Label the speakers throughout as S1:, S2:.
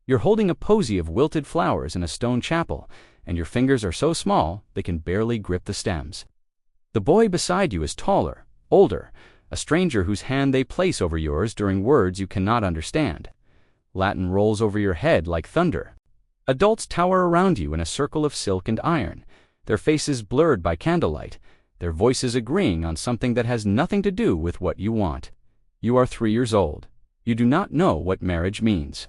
S1: You're holding a posy of wilted flowers in a stone chapel, and your fingers are so small they can barely grip the stems. The boy beside you is taller, older, a stranger whose hand they place over yours during words you cannot understand. Latin rolls over your head like thunder. Adults tower around you in a circle of silk and iron, their faces blurred by candlelight, their voices agreeing on something that has nothing to do with what you want. You are 3 years old. You do not know what marriage means.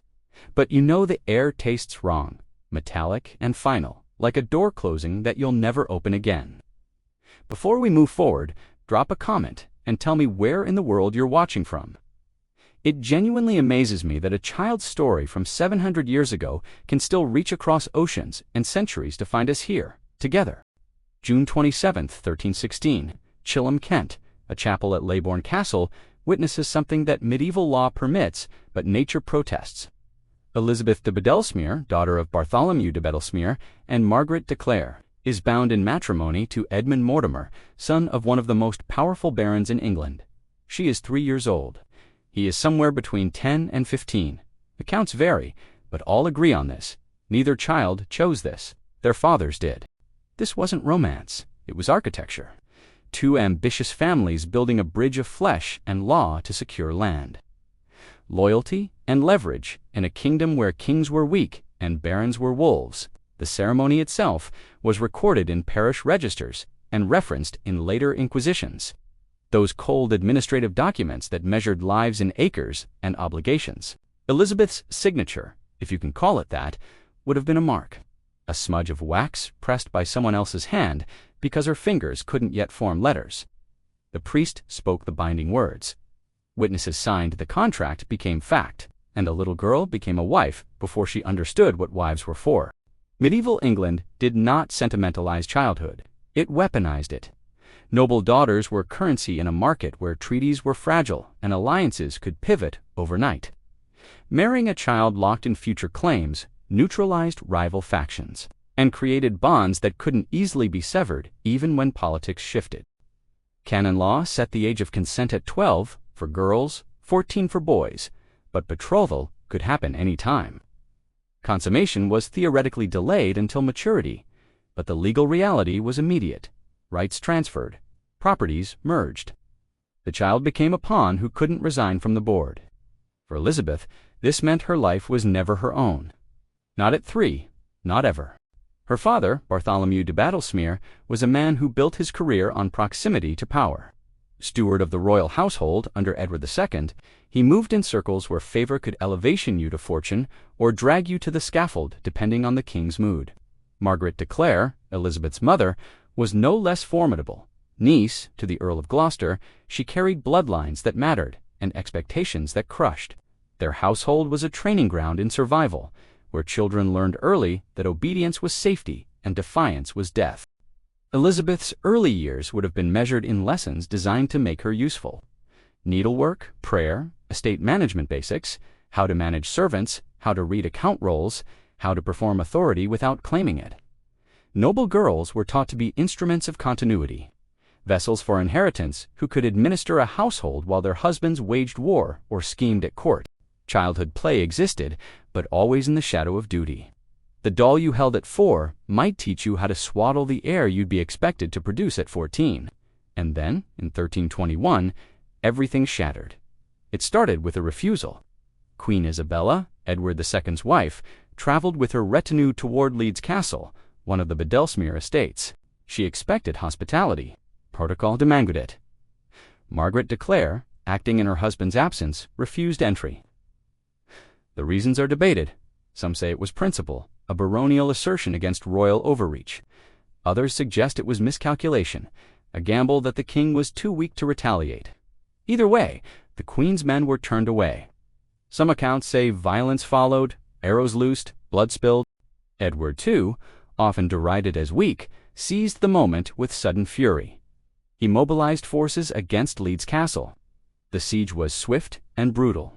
S1: But you know the air tastes wrong, metallic and final, like a door closing that you'll never open again. Before we move forward, drop a comment and tell me where in the world you're watching from. It genuinely amazes me that a child's story from 700 years ago can still reach across oceans and centuries to find us here, together. June 27, 1316, Chilham, Kent, a chapel at Leybourne Castle, witnesses something that medieval law permits but nature protests. Elizabeth de Bedelsmere, daughter of Bartholomew de Bedelsmere and Margaret de Clare, is bound in matrimony to Edmund Mortimer, son of one of the most powerful barons in England. She is 3 years old. He is somewhere between 10 and 15. Accounts vary, but all agree on this. Neither child chose this. Their fathers did. This wasn't romance. It was architecture. 2 ambitious families building a bridge of flesh and law to secure land. Loyalty and leverage in a kingdom where kings were weak and barons were wolves. The ceremony itself was recorded in parish registers and referenced in later inquisitions. Those cold administrative documents that measured lives in acres and obligations. Elizabeth's signature, if you can call it that, would have been a mark. A smudge of wax pressed by someone else's hand because her fingers couldn't yet form letters. The priest spoke the binding words. Witnesses signed the contract became fact, and the little girl became a wife before she understood what wives were for. Medieval England did not sentimentalize childhood. It weaponized it. Noble daughters were currency in a market where treaties were fragile and alliances could pivot overnight. Marrying a child locked in future claims neutralized rival factions and created bonds that couldn't easily be severed even when politics shifted. Canon law set the age of consent at 12 for girls, 14 for boys, but betrothal could happen any time. Consummation was theoretically delayed until maturity, but the legal reality was immediate. Rights transferred, properties merged. The child became a pawn who couldn't resign from the board. For Elizabeth, this meant her life was never her own. Not at 3, not ever. Her father, Bartholomew de Bedelsmere, was a man who built his career on proximity to power. Steward of the royal household under Edward II, he moved in circles where favor could elevation you to fortune or drag you to the scaffold depending on the king's mood. Margaret de Clare, Elizabeth's mother, was no less formidable. Niece to the Earl of Gloucester, she carried bloodlines that mattered and expectations that crushed. Their household was a training ground in survival, where children learned early that obedience was safety and defiance was death. Elizabeth's early years would have been measured in lessons designed to make her useful. Needlework, prayer, estate management basics, how to manage servants, how to read account rolls, how to perform authority without claiming it. Noble girls were taught to be instruments of continuity, vessels for inheritance who could administer a household while their husbands waged war or schemed at court. Childhood play existed, but always in the shadow of duty. The doll you held at 4 might teach you how to swaddle the heir you'd be expected to produce at 14. And then, in 1321, everything shattered. It started with a refusal. Queen Isabella, Edward II's wife, traveled with her retinue toward Leeds Castle, one of the Bedelsmere estates. She expected hospitality. Protocol demanded it. Margaret de Clare, acting in her husband's absence, refused entry. The reasons are debated. Some say it was principle, a baronial assertion against royal overreach. Others suggest it was miscalculation, a gamble that the king was too weak to retaliate. Either way, the queen's men were turned away. Some accounts say violence followed, arrows loosed, blood spilled. Edward II, often derided as weak, seized the moment with sudden fury. He mobilized forces against Leeds Castle. The siege was swift and brutal.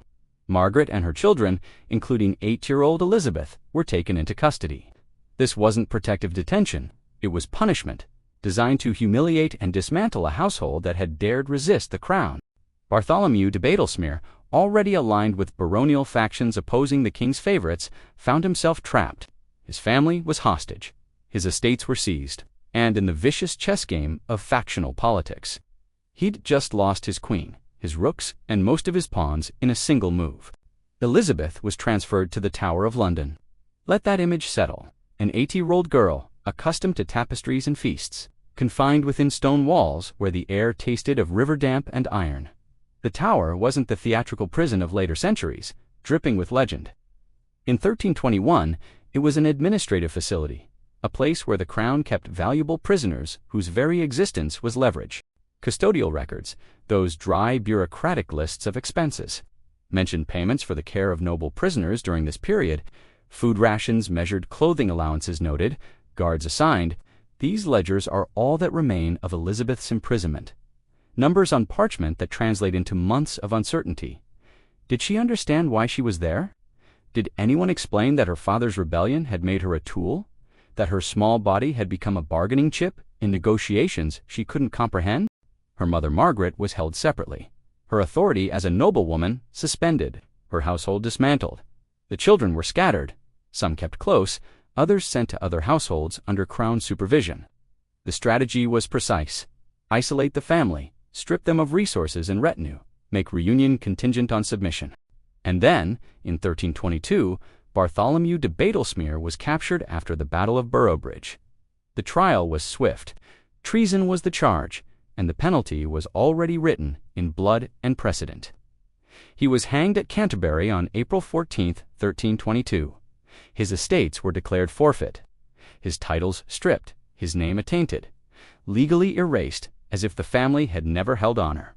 S1: Margaret and her children, including 8-year-old Elizabeth, were taken into custody. This wasn't protective detention, it was punishment, designed to humiliate and dismantle a household that had dared resist the crown. Bartholomew de Bedelsmere, already aligned with baronial factions opposing the king's favorites, found himself trapped. His family was hostage. His estates were seized, and in the vicious chess game of factional politics. He'd just lost his queen, his rooks, and most of his pawns in a single move. Elizabeth was transferred to the Tower of London. Let that image settle. An 80-year-old girl, accustomed to tapestries and feasts, confined within stone walls where the air tasted of river damp and iron. The Tower wasn't the theatrical prison of later centuries, dripping with legend. In 1321, it was an administrative facility, a place where the crown kept valuable prisoners whose very existence was leverage. Custodial records, those dry bureaucratic lists of expenses, mentioned payments for the care of noble prisoners during this period, food rations measured, clothing allowances noted, guards assigned. These ledgers are all that remain of Elizabeth's imprisonment. Numbers on parchment that translate into months of uncertainty. Did she understand why she was there? Did anyone explain that her father's rebellion had made her a tool? That her small body had become a bargaining chip in negotiations she couldn't comprehend? Her mother Margaret was held separately. Her authority as a noblewoman suspended. Her household dismantled. The children were scattered. Some kept close, others sent to other households under crown supervision. The strategy was precise. Isolate the family, strip them of resources and retinue, make reunion contingent on submission. And then, in 1322, Bartholomew de Badlesmere was captured after the Battle of Boroughbridge. The trial was swift. Treason was the charge, and the penalty was already written in blood and precedent. He was hanged at Canterbury on April 14, 1322. His estates were declared forfeit, his titles stripped, his name attainted, legally erased as if the family had never held honor.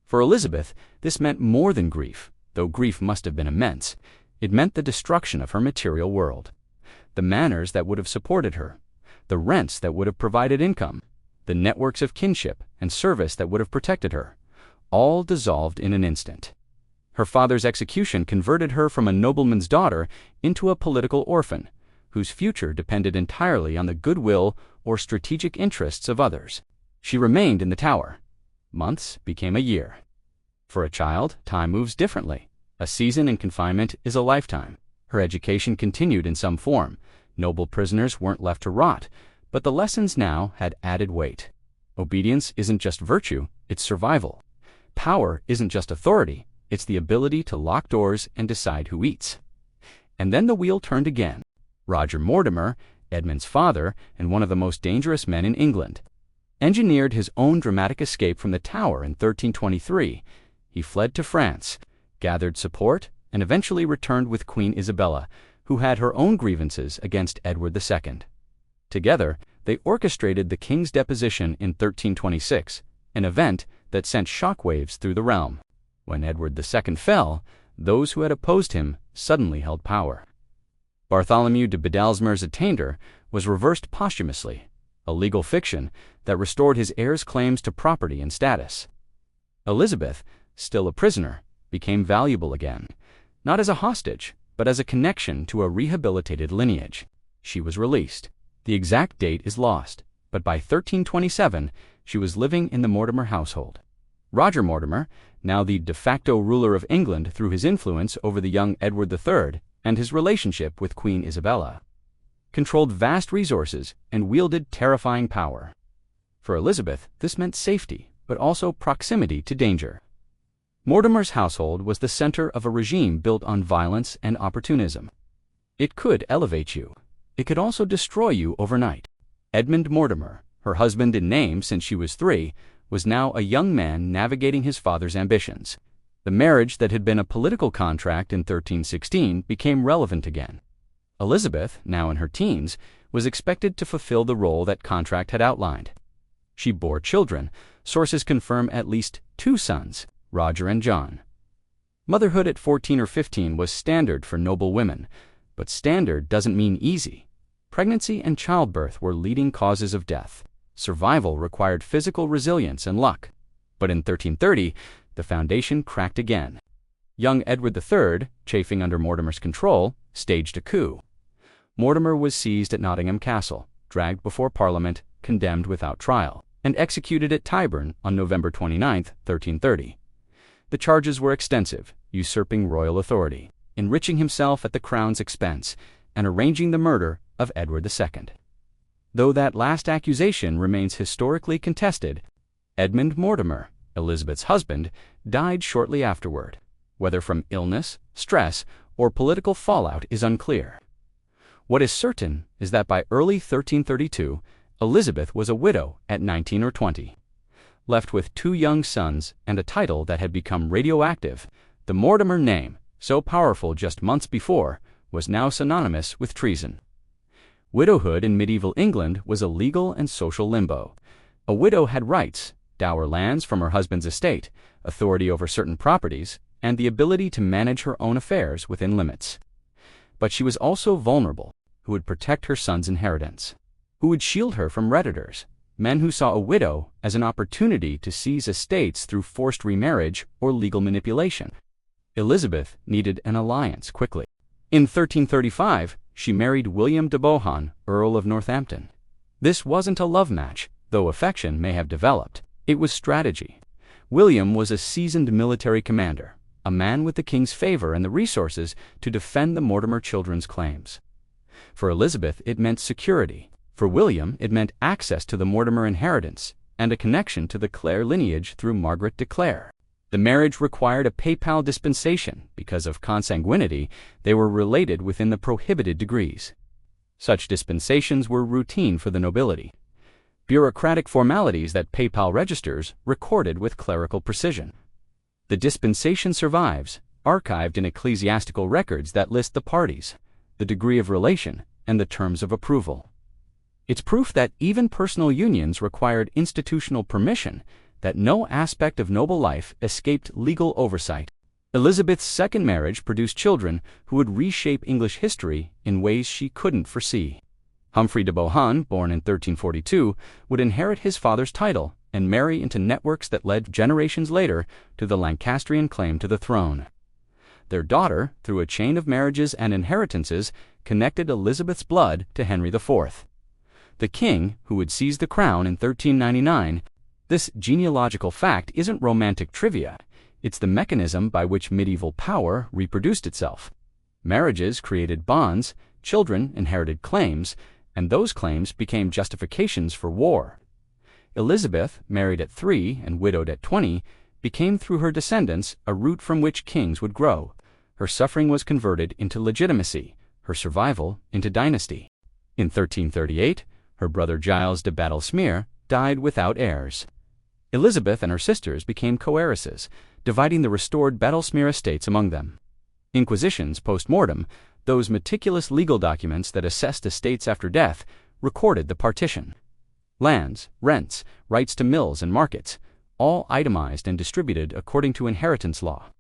S1: For Elizabeth, this meant more than grief, though grief must have been immense. It meant the destruction of her material world. The manors that would have supported her, the rents that would have provided income, the networks of kinship and service that would have protected her, all dissolved in an instant. Her father's execution converted her from a nobleman's daughter into a political orphan, whose future depended entirely on the goodwill or strategic interests of others. She remained in the Tower. Months became a year. For a child, time moves differently. A season in confinement is a lifetime. Her education continued in some form. Noble prisoners weren't left to rot, but the lessons now had added weight. Obedience isn't just virtue, it's survival. Power isn't just authority, it's the ability to lock doors and decide who eats. And then the wheel turned again. Roger Mortimer, Edmund's father and one of the most dangerous men in England, engineered his own dramatic escape from the Tower in 1323. He fled to France, gathered support, and eventually returned with Queen Isabella, who had her own grievances against Edward II. Together, they orchestrated the king's deposition in 1326, an event that sent shockwaves through the realm. When Edward II fell, those who had opposed him suddenly held power. Bartholomew de Badlesmere's attainder was reversed posthumously, a legal fiction that restored his heir's claims to property and status. Elizabeth, still a prisoner, became valuable again, not as a hostage, but as a connection to a rehabilitated lineage. She was released. The exact date is lost, but by 1327 she was living in the Mortimer household. Roger Mortimer, now the de facto ruler of England through his influence over the young Edward III and his relationship with Queen Isabella, controlled vast resources and wielded terrifying power. For Elizabeth, this meant safety, but also proximity to danger. Mortimer's household was the center of a regime built on violence and opportunism. It could elevate you. It could also destroy you overnight. Edmund Mortimer, her husband in name since she was 3, was now a young man navigating his father's ambitions. The marriage that had been a political contract in 1316 became relevant again. Elizabeth, now in her teens, was expected to fulfill the role that contract had outlined. She bore children. Sources confirm at least 2 sons, Roger and John. Motherhood at 14 or 15 was standard for noble women, but standard doesn't mean easy. Pregnancy and childbirth were leading causes of death. Survival required physical resilience and luck. But in 1330, the foundation cracked again. Young Edward III, chafing under Mortimer's control, staged a coup. Mortimer was seized at Nottingham Castle, dragged before Parliament, condemned without trial, and executed at Tyburn on November 29, 1330. The charges were extensive: usurping royal authority, enriching himself at the crown's expense, and arranging the murder of Edward II. Though that last accusation remains historically contested, Edmund Mortimer, Elizabeth's husband, died shortly afterward. Whether from illness, stress, or political fallout is unclear. What is certain is that by early 1332, Elizabeth was a widow at 19 or 20. Left with 2 young sons and a title that had become radioactive, the Mortimer name, so powerful just months before, was now synonymous with treason. Widowhood in medieval England was a legal and social limbo. A widow had rights, dower lands from her husband's estate, authority over certain properties, and the ability to manage her own affairs within limits. But she was also vulnerable, who would protect her son's inheritance, who would shield her from redditors, men who saw a widow as an opportunity to seize estates through forced remarriage or legal manipulation. Elizabeth needed an alliance quickly. In 1335, she married William de Bohun, Earl of Northampton. This wasn't a love match, though affection may have developed. It was strategy. William was a seasoned military commander, a man with the king's favor and the resources to defend the Mortimer children's claims. For Elizabeth, it meant security. For William, it meant access to the Mortimer inheritance and a connection to the Clare lineage through Margaret de Clare. The marriage required a papal dispensation. Because of consanguinity, they were related within the prohibited degrees. Such dispensations were routine for the nobility. Bureaucratic formalities that papal registers recorded with clerical precision. The dispensation survives, archived in ecclesiastical records that list the parties, the degree of relation, and the terms of approval. It's proof that even personal unions required institutional permission, that no aspect of noble life escaped legal oversight. Elizabeth's second marriage produced children who would reshape English history in ways she couldn't foresee. Humphrey de Bohun, born in 1342, would inherit his father's title and marry into networks that led generations later to the Lancastrian claim to the throne. Their daughter, through a chain of marriages and inheritances, connected Elizabeth's blood to Henry IV. The king, who would seize the crown in 1399, this genealogical fact isn't romantic trivia. It's the mechanism by which medieval power reproduced itself. Marriages created bonds, children inherited claims, and those claims became justifications for war. Elizabeth, married at 3 and widowed at 20, became through her descendants a root from which kings would grow. Her suffering was converted into legitimacy, her survival into dynasty. In 1338, her brother Giles de Battlesmere died without heirs. Elizabeth and her sisters became co-heiresses, dividing the restored Battlesmere estates among them. Inquisitions post-mortem, those meticulous legal documents that assessed estates after death, recorded the partition. Lands, rents, rights to mills and markets, all itemized and distributed according to inheritance law.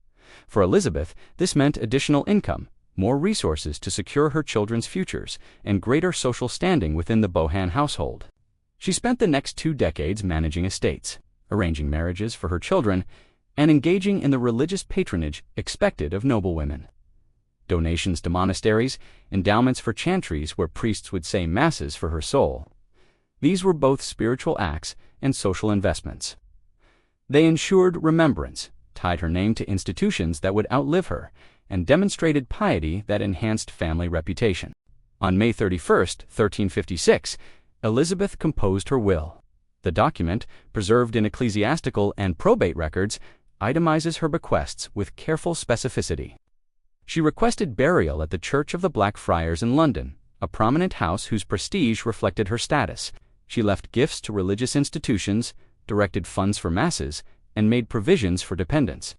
S1: For Elizabeth, this meant additional income, more resources to secure her children's futures, and greater social standing within the Bohun household. She spent the next 2 decades managing estates, arranging marriages for her children, and engaging in the religious patronage expected of noblewomen. Donations to monasteries, endowments for chantries where priests would say masses for her soul. These were both spiritual acts and social investments. They ensured remembrance, tied her name to institutions that would outlive her, and demonstrated piety that enhanced family reputation. On May 31, 1356, Elizabeth composed her will. The document, preserved in ecclesiastical and probate records, itemizes her bequests with careful specificity. She requested burial at the Church of the Black Friars in London, a prominent house whose prestige reflected her status. She left gifts to religious institutions, directed funds for masses, and made provisions for dependents.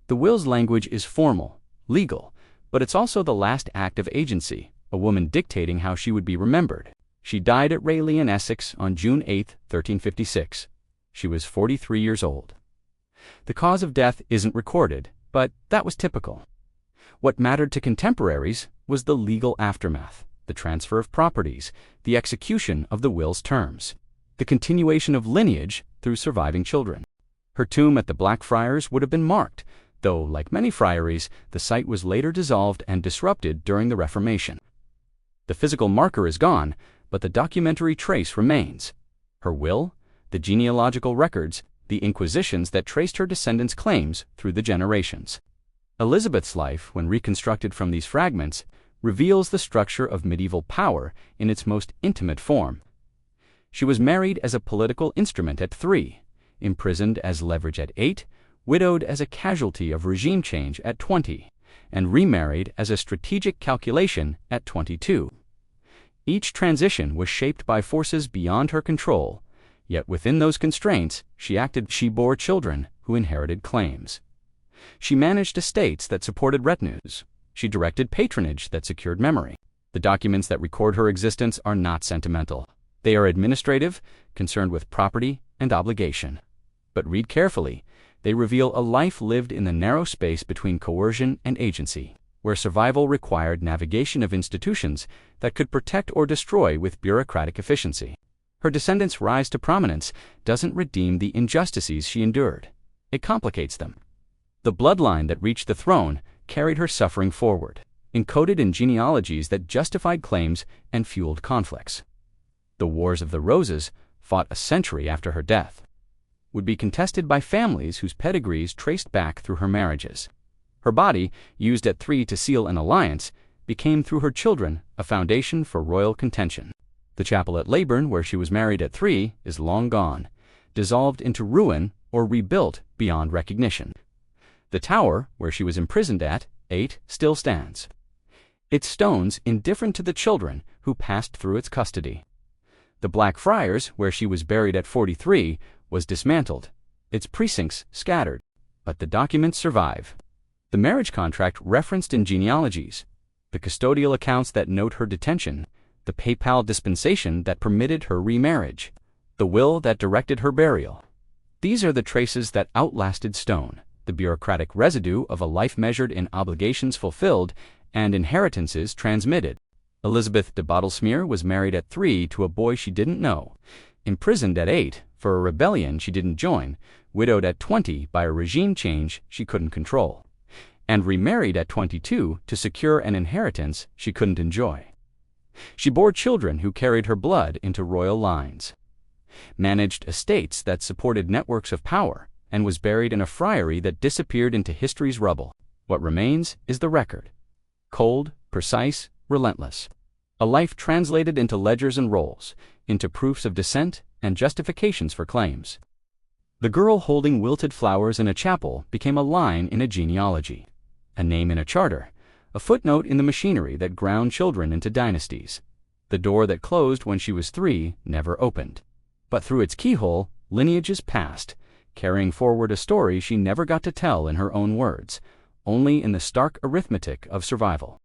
S1: The will's language is formal, legal, but it's also the last act of agency, a woman dictating how she would be remembered. She died at Rayleigh in Essex on June 8, 1356. She was 43 years old. The cause of death isn't recorded, but that was typical. What mattered to contemporaries was the legal aftermath, the transfer of properties, the execution of the will's terms, the continuation of lineage through surviving children. Her tomb at the Blackfriars would have been marked, though, like many friaries, the site was later dissolved and disrupted during the Reformation. The physical marker is gone, but the documentary trace remains. Her will, the genealogical records, the inquisitions that traced her descendants' claims through the generations. Elizabeth's life, when reconstructed from these fragments, reveals the structure of medieval power in its most intimate form. She was married as a political instrument at 3, imprisoned as leverage at 8, widowed as a casualty of regime change at 20, and remarried as a strategic calculation at 22. Each transition was shaped by forces beyond her control, yet within those constraints she bore children who inherited claims. She managed estates that supported retinues. She directed patronage that secured memory. The documents that record her existence are not sentimental. They are administrative, concerned with property and obligation. But read carefully. They reveal a life lived in the narrow space between coercion and agency, where survival required navigation of institutions that could protect or destroy with bureaucratic efficiency. Her descendants' rise to prominence doesn't redeem the injustices she endured. It complicates them. The bloodline that reached the throne carried her suffering forward, encoded in genealogies that justified claims and fueled conflicts. The Wars of the Roses, fought a century after her death, would be contested by families whose pedigrees traced back through her marriages. Her body, used at 3 to seal an alliance, became through her children a foundation for royal contention. The chapel at Leyburn, where she was married at 3, is long gone, dissolved into ruin or rebuilt beyond recognition. The tower, where she was imprisoned at 8, still stands, its stones indifferent to the children who passed through its custody. The Blackfriars, where she was buried at 43, was dismantled, its precincts scattered, but the documents survive. The marriage contract referenced in genealogies, the custodial accounts that note her detention, the papal dispensation that permitted her remarriage, the will that directed her burial. These are the traces that outlasted stone, the bureaucratic residue of a life measured in obligations fulfilled and inheritances transmitted. Elizabeth de Bottlesmere was married at 3 to a boy she didn't know, imprisoned at 8 for a rebellion she didn't join, widowed at 20 by a regime change she couldn't control, and remarried at 22 to secure an inheritance she couldn't enjoy. She bore children who carried her blood into royal lines, managed estates that supported networks of power, and was buried in a friary that disappeared into history's rubble. What remains is the record. Cold, precise, relentless. A life translated into ledgers and rolls, into proofs of descent and justifications for claims. The girl holding wilted flowers in a chapel became a line in a genealogy, a name in a charter, a footnote in the machinery that ground children into dynasties. The door that closed when she was 3 never opened, but through its keyhole, lineages passed, carrying forward a story she never got to tell in her own words, only in the stark arithmetic of survival.